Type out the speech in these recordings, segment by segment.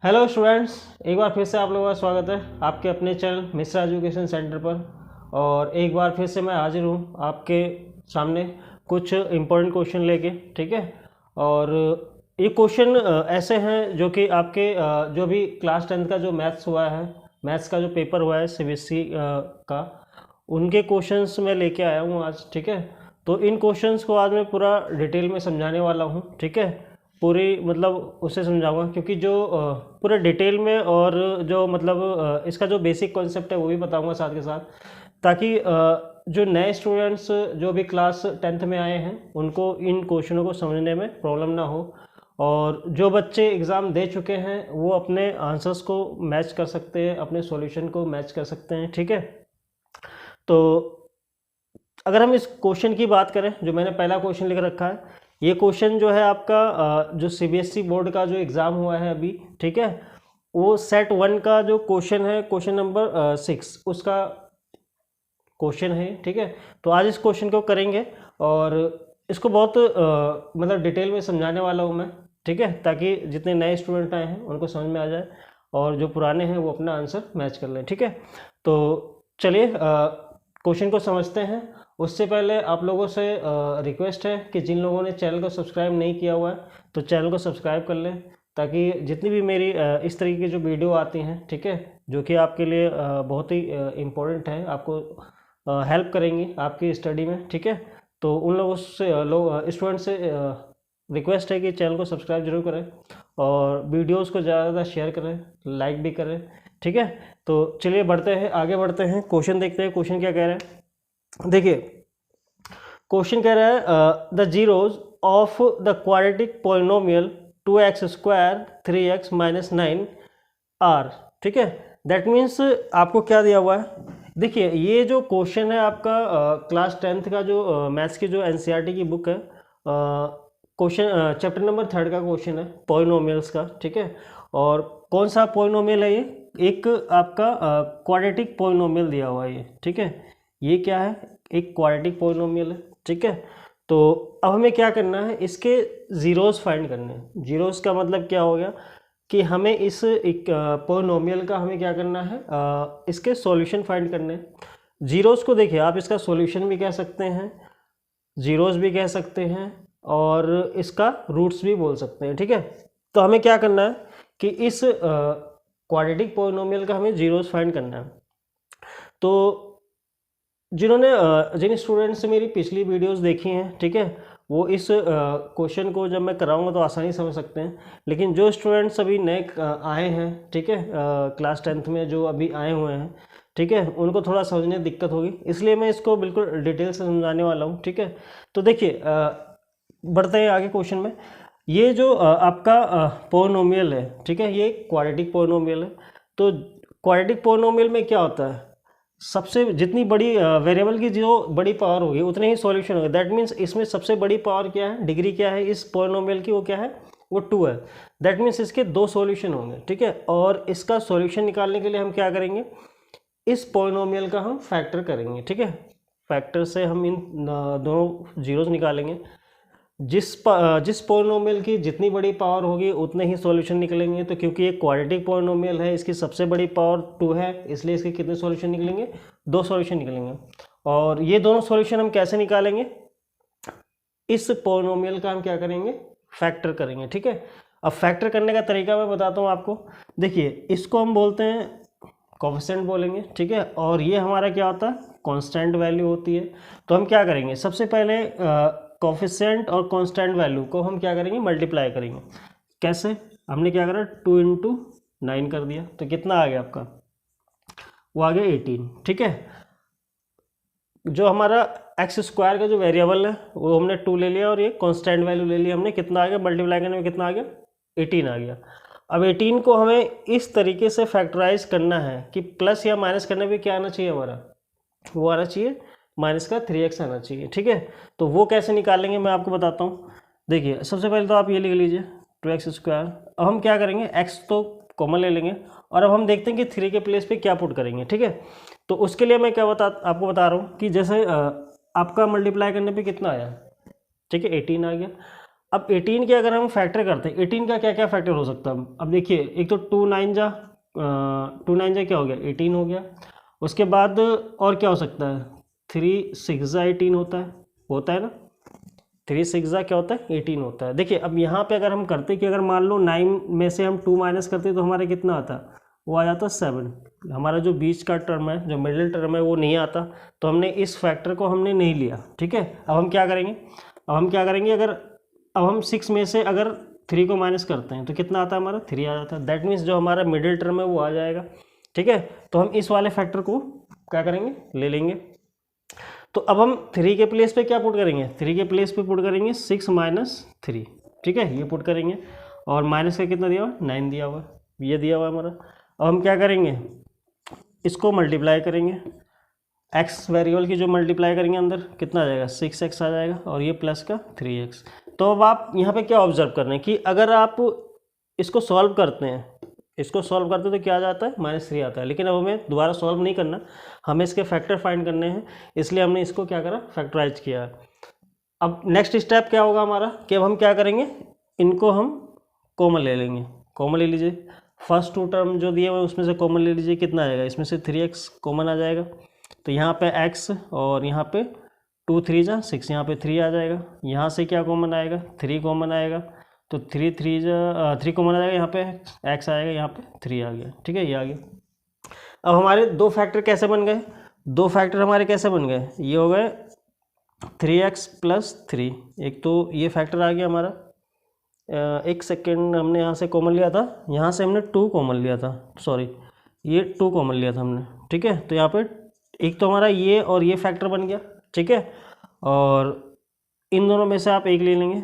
Hello students, एक बार फिर से आप लोगों का स्वागत है आपके अपने चैनल मिश्रा एजुकेशन सेंटर पर। और एक बार फिर से मैं हाजिर हूँ आपके सामने कुछ इम्पोर्टेंट क्वेश्चन लेके। ठीक है, और ये क्वेश्चन ऐसे हैं जो कि आपके जो भी क्लास 10th का जो मैथ्स हुआ है, मैथ्स का जो पेपर हुआ है सीबीएसई का, उनके क्वेश्चंस मैं लेके आया हूँ आज। ठीक है, तो इन क्वेश्चंस को आज मैं पूरा डिटेल में समझाने वाला हूँ। ठीक है, पूरी मतलब उससे समझाऊंगा, क्योंकि जो पूरे डिटेल में और जो मतलब इसका जो बेसिक कॉन्सेप्ट है वो भी बताऊंगा साथ के साथ, ताकि जो नए स्टूडेंट्स जो भी क्लास 10th में आए हैं उनको इन क्वेश्चनों को समझने में प्रॉब्लम ना हो, और जो बच्चे एग्ज़ाम दे चुके हैं वो अपने आंसर्स को मैच कर सकते हैं, अपने सॉल्यूशन को मैच कर सकते हैं। ठीक है, तो अगर हम इस क्वेश्चन की बात करें, जो मैंने पहला क्वेश्चन लिख रखा है, ये क्वेश्चन जो है आपका जो सीबीएसई बोर्ड का जो एग्ज़ाम हुआ है अभी, ठीक है, वो सेट 1 का जो क्वेश्चन है, क्वेश्चन नंबर 6, उसका क्वेश्चन है। ठीक है, तो आज इस क्वेश्चन को करेंगे और इसको बहुत मतलब डिटेल में समझाने वाला हूँ मैं। ठीक है, ताकि जितने नए स्टूडेंट आए हैं उनको समझ में आ जाए और जो पुराने हैं वो अपना आंसर मैच कर लें। ठीक है, तो चलिए क्वेश्चन को समझते हैं। उससे पहले आप लोगों से रिक्वेस्ट है कि जिन लोगों ने चैनल को सब्सक्राइब नहीं किया हुआ है तो चैनल को सब्सक्राइब कर लें, ताकि जितनी भी मेरी इस तरीके की जो वीडियो आती हैं, ठीक है, जो कि आपके लिए बहुत ही इम्पोर्टेंट है, आपको हेल्प करेंगी आपकी स्टडी में। ठीक है, तो उन लोगों से स्टूडेंट से रिक्वेस्ट है कि चैनल को सब्सक्राइब जरूर करें और वीडियोस को ज़्यादा से ज़्यादा शेयर करें, लाइक भी करें। ठीक है, तो चलिए बढ़ते हैं, आगे बढ़ते हैं, क्वेश्चन देखते हैं क्वेश्चन क्या कह रहे हैं। देखिए क्वेश्चन कह रहा है the zeros of the quadratic polynomial 2x² 3x - 9 are. ठीक है, दैट मीन्स आपको क्या दिया हुआ है। देखिए ये जो क्वेश्चन है आपका क्लास 10th का जो मैथ्स की जो एनसीईआरटी की बुक है, क्वेश्चन चैप्टर नंबर 3 का क्वेश्चन है पॉलिनोमियल्स का। ठीक है, और कौन सा पॉलिनोमियल है ये, एक आपका क्वाड्रेटिक पॉलिनोमियल दिया हुआ है ये। ठीक है, ये क्या है, एक क्वाड्रेटिक पॉलिनोमियल है। ठीक है, तो अब हमें क्या करना है, इसके ज़ीरोज़ फाइंड करने हैं। ज़ीरोज़ का मतलब क्या हो गया कि हमें इस एक पॉलिनोमियल का हमें क्या करना है, इसके सॉल्यूशन फाइंड करने हैं। ज़ीरोज़ को देखिए आप इसका सॉल्यूशन भी कह सकते हैं, ज़ीरोज़ भी कह सकते हैं और इसका रूट्स भी बोल सकते हैं। ठीक है, तो हमें क्या करना है कि इस क्वाड्रेटिक पॉलिनोमियल का हमें ज़ीरोज़ फाइंड करना है। तो जिन्होंने जिन स्टूडेंट्स से मेरी पिछली वीडियोस देखी हैं, ठीक है, वो इस क्वेश्चन को जब मैं कराऊंगा तो आसानी समझ सकते हैं। लेकिन जो स्टूडेंट्स अभी नए आए हैं, ठीक है, क्लास 10th में जो अभी आए हुए हैं, ठीक है, उनको थोड़ा समझने में दिक्कत होगी, इसलिए मैं इसको बिल्कुल डिटेल से समझाने वाला हूँ। ठीक है, तो देखिए बढ़ते हैं आगे क्वेश्चन में। ये जो आपका पॉलिनोमियल है, ठीक है, ये क्वाड्रेटिक पॉलिनोमियल है। तो क्वाड्रेटिक पॉलिनोमियल में क्या होता है, सबसे जितनी बड़ी वेरिएबल की जो बड़ी पावर होगी उतने ही सॉल्यूशन होगा। दैट मीन्स इसमें सबसे बड़ी पावर क्या है, डिग्री क्या है इस पॉलिनोमियल की, वो क्या है, वो 2 है। दैट मीन्स इसके 2 सॉल्यूशन होंगे। ठीक है, और इसका सॉल्यूशन निकालने के लिए हम क्या करेंगे, इस पॉलिनोमियल का हम फैक्टर करेंगे। ठीक है, फैक्टर से हम इन दोनों जीरोज निकालेंगे। जिस पॉलिनोमियल की जितनी बड़ी पावर होगी उतने ही सॉल्यूशन निकलेंगे। तो क्योंकि ये क्वाड्रेटिक पॉलिनोमियल है, इसकी सबसे बड़ी पावर 2 है, इसलिए इसके कितने सॉल्यूशन निकलेंगे, 2 सॉल्यूशन निकलेंगे। और ये दोनों सॉल्यूशन हम कैसे निकालेंगे, इस पॉलिनोमियल का हम क्या करेंगे, फैक्टर करेंगे। ठीक है, अब फैक्टर करने का तरीका मैं बताता हूँ आपको। देखिए इसको हम बोलते हैं कोफिशिएंट बोलेंगे। ठीक है, और ये हमारा क्या होता है, कांस्टेंट वैल्यू होती है। तो हम क्या करेंगे, सबसे पहले कोफिशिएंट और कांस्टेंट वैल्यू को हम क्या करेंगे, मल्टीप्लाई करेंगे। कैसे, हमने क्या करा, 2 × 9 कर दिया, तो कितना आ गया आपका, वो आ गया 18। ठीक है, जो हमारा x² का जो वेरिएबल है वो हमने 2 ले लिया और ये कांस्टेंट वैल्यू ले लिया हमने, कितना आ गया, मल्टीप्लाई करने में कितना आ गया, 18 आ गया। अब 18 को हमें इस तरीके से फैक्टराइज करना है कि प्लस या माइनस करने पे क्या आना चाहिए हमारा, वो आना चाहिए माइनस का 3x आना चाहिए। ठीक है, तो वो कैसे निकालेंगे मैं आपको बताता हूँ। देखिए सबसे पहले तो आप ये लिख लीजिए 2x²। अब हम क्या करेंगे, x तो कॉमन ले लेंगे और अब हम देखते हैं कि 3 के प्लेस पे क्या पुट करेंगे। ठीक है, तो उसके लिए मैं क्या आपको बता रहा हूँ कि जैसे आपका मल्टीप्लाई करने पे कितना आया, ठीक है, 18 आ गया। अब 18 के अगर हम फैक्टर करते हैं, 18 का क्या क्या फैक्टर हो सकता है। अब देखिए, एक तो 2 9 जा 2 9 जा क्या हो गया, 18 हो गया। उसके बाद और क्या हो सकता है, 3 6 जा 18 होता है ना, 3 6 जा क्या होता है, 18 होता है। देखिए अब यहाँ पे अगर हम करते कि अगर मान लो 9 में से हम 2 माइनस करते तो हमारा कितना आता, वो आ जाता 7। हमारा जो बीच का टर्म है, जो मिडिल टर्म है, वो नहीं आता, तो हमने इस फैक्टर को हमने नहीं लिया। ठीक है, अब हम क्या करेंगे, अगर अब हम 6 में से अगर 3 को माइनस करते हैं तो कितना आता है, हमारा 3 आ जाता है। दैट मीन्स जो हमारा मिडिल टर्म है वो आ जाएगा। ठीक है, तो हम इस वाले फैक्टर को क्या करेंगे, ले लेंगे। तो अब हम 3 के प्लेस पे क्या पुट करेंगे, 3 के प्लेस पे पुट करेंगे 6 माइनस 3। ठीक है, ये पुट करेंगे, और माइनस का कितना दिया हुआ, 9 दिया हुआ, ये दिया हुआ है हमारा। अब हम क्या करेंगे, इसको मल्टीप्लाई करेंगे, एक्स वेरिएबल की जो मल्टीप्लाई करेंगे अंदर कितना आ जाएगा, 6x आ जाएगा, और ये प्लस का 3x। तो अब आप यहाँ पे क्या ऑब्जर्व कर रहे हैं कि अगर आप इसको सॉल्व करते हैं, तो क्या आ जाता है, -3 आता है। लेकिन अब हमें दोबारा सॉल्व नहीं करना, हमें इसके फैक्टर फाइंड करने हैं, इसलिए हमने इसको क्या करा, फैक्टराइज किया। अब नेक्स्ट स्टेप क्या होगा हमारा, कि अब हम क्या करेंगे, इनको हम कॉमन ले लेंगे। कॉमन ले लीजिए, फर्स्ट 2 टर्म जो दिए हुए हैं उसमें से कॉमन ले लीजिए, कितना आएगा, इसमें से 3x कॉमन आ जाएगा। तो यहाँ पे x और यहाँ पे 2 3 जा 6, यहाँ पे 3 आ जाएगा। यहाँ से क्या कॉमन आएगा, 3 कॉमन आएगा, तो 3 3 जा 3 कॉमन आ जाएगा, यहाँ पे x आएगा, यहाँ पे 3 आ गया। ठीक है, ये आ गया। अब हमारे दो फैक्टर कैसे बन गए, हमारे कैसे बन गए, ये हो गए 3x + 3। एक तो ये फैक्टर आ गया हमारा, एक सेकेंड, हमने यहाँ से कॉमन लिया था, यहाँ से हमने 2 कॉमन लिया था, सॉरी ये 2 कॉमन लिया था हमने। ठीक है, तो यहाँ पे एक तो हमारा ये और ये फैक्टर बन गया। ठीक है, और इन दोनों में से आप एक ले लेंगे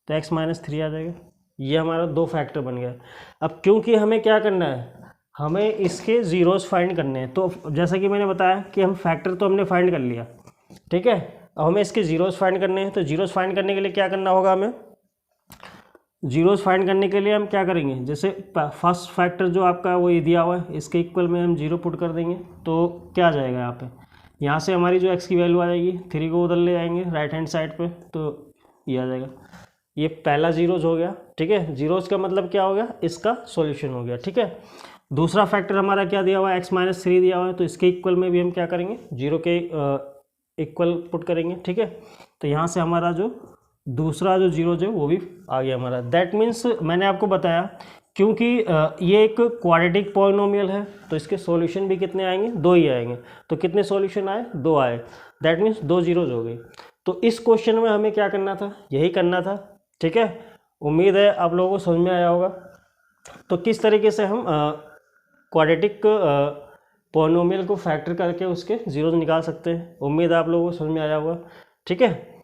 तो x - 3 आ जाएगा। ये हमारा 2 फैक्टर बन गया। अब क्योंकि हमें क्या करना है, हमें इसके ज़ीरोज़ फाइंड करने हैं, तो जैसा कि मैंने बताया कि हम फैक्टर तो हमने फाइंड कर लिया। ठीक है, अब हमें इसके ज़ीरोज़ फाइंड करने हैं, तो ज़ीरोज़ फाइंड करने के लिए क्या करना होगा, हमें ज़ीरोज़ फाइंड करने के लिए हम क्या करेंगे, जैसे फर्स्ट फैक्टर जो आपका वो ये दिया हुआ है, इसके इक्वल में हम 0 पुट कर देंगे, तो क्या आ जाएगा यहाँ पे, यहाँ से हमारी जो x की वैल्यू आ जाएगी, 3 को उधर ले जाएंगे राइट हैंड साइड पे, तो ये आ जाएगा। ये पहला ज़ीरोज़ हो गया। ठीक है, ज़ीरोज़ का मतलब क्या हो गया, इसका सॉल्यूशन हो गया। ठीक है, दूसरा फैक्टर हमारा क्या दिया हुआ है, x - 3 दिया हुआ है, तो इसके इक्वल में भी हम क्या करेंगे, 0 के इक्वल पुट करेंगे। ठीक है, तो यहाँ से हमारा जो दूसरा जो ज़ीरोज़ है वो भी आ गया हमारा। दैट मीन्स मैंने आपको बताया, क्योंकि ये एक क्वाड्रेटिक पॉलिनोमियल है, तो इसके सॉल्यूशन भी कितने आएंगे, 2 ही आएंगे। तो कितने सॉल्यूशन आए, 2 आए। दैट मीन्स 2 ज़ीरोज़ हो गई। तो इस क्वेश्चन में हमें क्या करना था, यही करना था। ठीक है, उम्मीद है आप लोगों को समझ में आया होगा। तो किस तरीके से हम क्वाड्रेटिक पॉलिनोमियल को फैक्टर करके उसके ज़ीरोज़ निकाल सकते हैं, उम्मीद है आप लोगों को समझ में आया होगा। ठीक है,